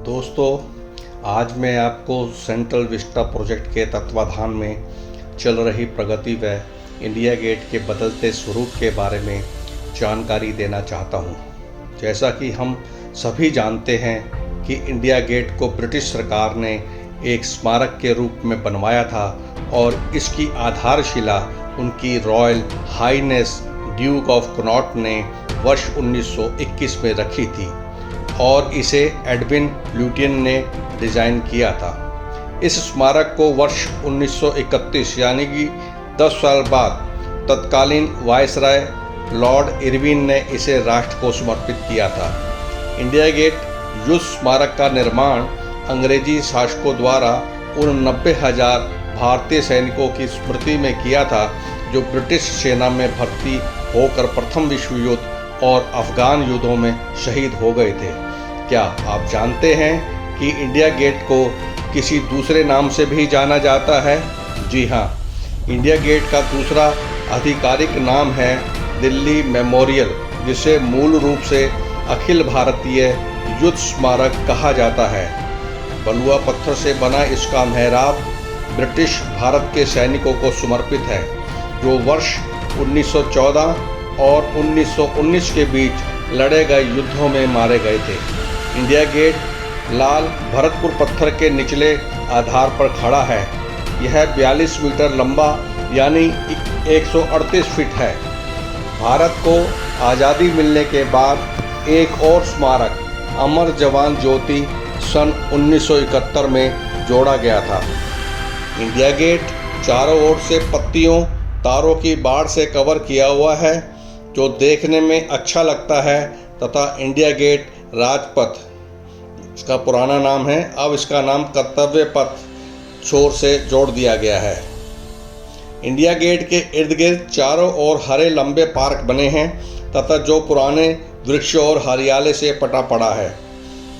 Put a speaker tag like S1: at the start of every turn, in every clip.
S1: दोस्तों, आज मैं आपको सेंट्रल विस्टा प्रोजेक्ट के तत्वाधान में चल रही प्रगति व इंडिया गेट के बदलते स्वरूप के बारे में जानकारी देना चाहता हूं। जैसा कि हम सभी जानते हैं कि इंडिया गेट को ब्रिटिश सरकार ने एक स्मारक के रूप में बनवाया था और इसकी आधारशिला उनकी royal Highness Duke of Connaught ने वर्ष 1921 में रखी थी और इसे एडविन ल्यूटियन ने डिज़ाइन किया था। इस स्मारक को वर्ष 1931 यानी कि 10 साल बाद तत्कालीन वायसराय लॉर्ड इरविन ने इसे राष्ट्र को समर्पित किया था। इंडिया गेट युद्ध स्मारक का निर्माण अंग्रेजी शासकों द्वारा उन 90,000 भारतीय सैनिकों की स्मृति में किया था जो ब्रिटिश सेना में भर्ती होकर प्रथम विश्व युद्ध और अफगान युद्धों में शहीद हो गए थे। क्या आप जानते हैं कि इंडिया गेट को किसी दूसरे नाम से भी जाना जाता है? जी हाँ, इंडिया गेट का दूसरा आधिकारिक नाम है दिल्ली मेमोरियल, जिसे मूल रूप से अखिल भारतीय युद्ध स्मारक कहा जाता है। बलुआ पत्थर से बना इसका मेहराब ब्रिटिश भारत के सैनिकों को समर्पित है जो वर्ष 1914 और 1919 के बीच लड़े गए युद्धों में मारे गए थे। इंडिया गेट लाल भरतपुर पत्थर के निचले आधार पर खड़ा है। यह 42 मीटर लंबा यानी 138 फीट है। भारत को आज़ादी मिलने के बाद एक और स्मारक अमर जवान ज्योति सन 1971 में जोड़ा गया था। इंडिया गेट चारों ओर से पत्तियों तारों की बाढ़ से कवर किया हुआ है जो देखने में अच्छा लगता है तथा इंडिया गेट राजपथ, इसका पुराना नाम है, अब इसका नाम कर्तव्य पथ छोर से जोड़ दिया गया है। इंडिया गेट के इर्द गिर्द चारों ओर हरे लंबे पार्क बने हैं तथा जो पुराने वृक्षों और हरियाली से पटा पड़ा है।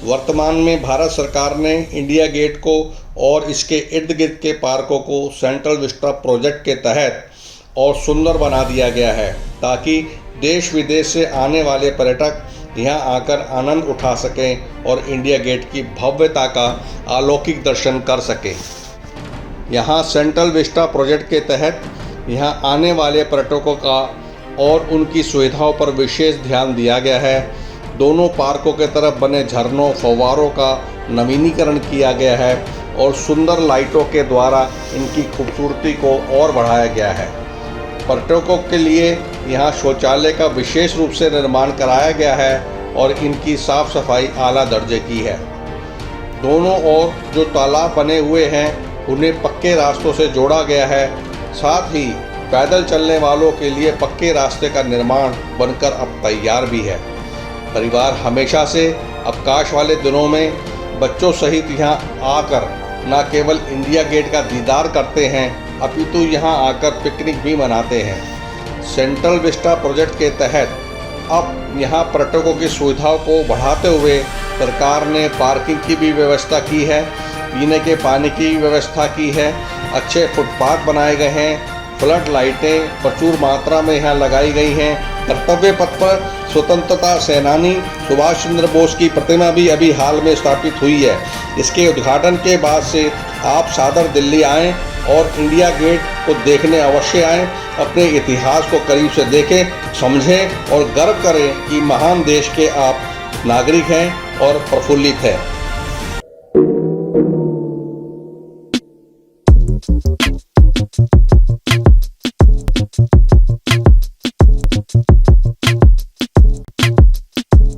S1: वर्तमान में भारत सरकार ने इंडिया गेट को और इसके इर्द गिर्द के पार्कों को सेंट्रल विस्टा प्रोजेक्ट के तहत और सुंदर बना दिया गया है ताकि देश विदेश से आने वाले पर्यटक यहाँ आकर आनंद उठा सकें और इंडिया गेट की भव्यता का अलौकिक दर्शन कर सकें। यहाँ सेंट्रल विस्टा प्रोजेक्ट के तहत यहाँ आने वाले पर्यटकों का और उनकी सुविधाओं पर विशेष ध्यान दिया गया है। दोनों पार्कों के तरफ बने झरनों फव्वारों का नवीनीकरण किया गया है और सुंदर लाइटों के द्वारा इनकी खूबसूरती को और बढ़ाया गया है। पर्यटकों के लिए यहाँ शौचालय का विशेष रूप से निर्माण कराया गया है और इनकी साफ सफाई आला दर्जे की है। दोनों ओर जो तालाब बने हुए हैं उन्हें पक्के रास्तों से जोड़ा गया है। साथ ही पैदल चलने वालों के लिए पक्के रास्ते का निर्माण बनकर अब तैयार भी है। परिवार हमेशा से अवकाश वाले दिनों में बच्चों सहित यहाँ आकर न केवल इंडिया गेट का दीदार करते हैं अपितु यहाँ आकर पिकनिक भी मनाते हैं। सेंट्रल विस्टा प्रोजेक्ट के तहत अब यहाँ पर्यटकों की सुविधाओं को बढ़ाते हुए सरकार ने पार्किंग की भी व्यवस्था की है, पीने के पानी की व्यवस्था की है, अच्छे फुटपाथ बनाए गए हैं, फ्लड लाइटें प्रचुर मात्रा में यहाँ लगाई गई हैं। कर्तव्य पथ पर स्वतंत्रता सेनानी सुभाष चंद्र बोस की प्रतिमा भी अभी हाल में स्थापित हुई है। इसके उद्घाटन के बाद से आप सादर दिल्ली आएँ और इंडिया गेट को देखने अवश्य आएँ, अपने इतिहास को करीब से देखें, समझें और गर्व करें कि महान देश के आप नागरिक हैं और प्रफुल्लित हैं।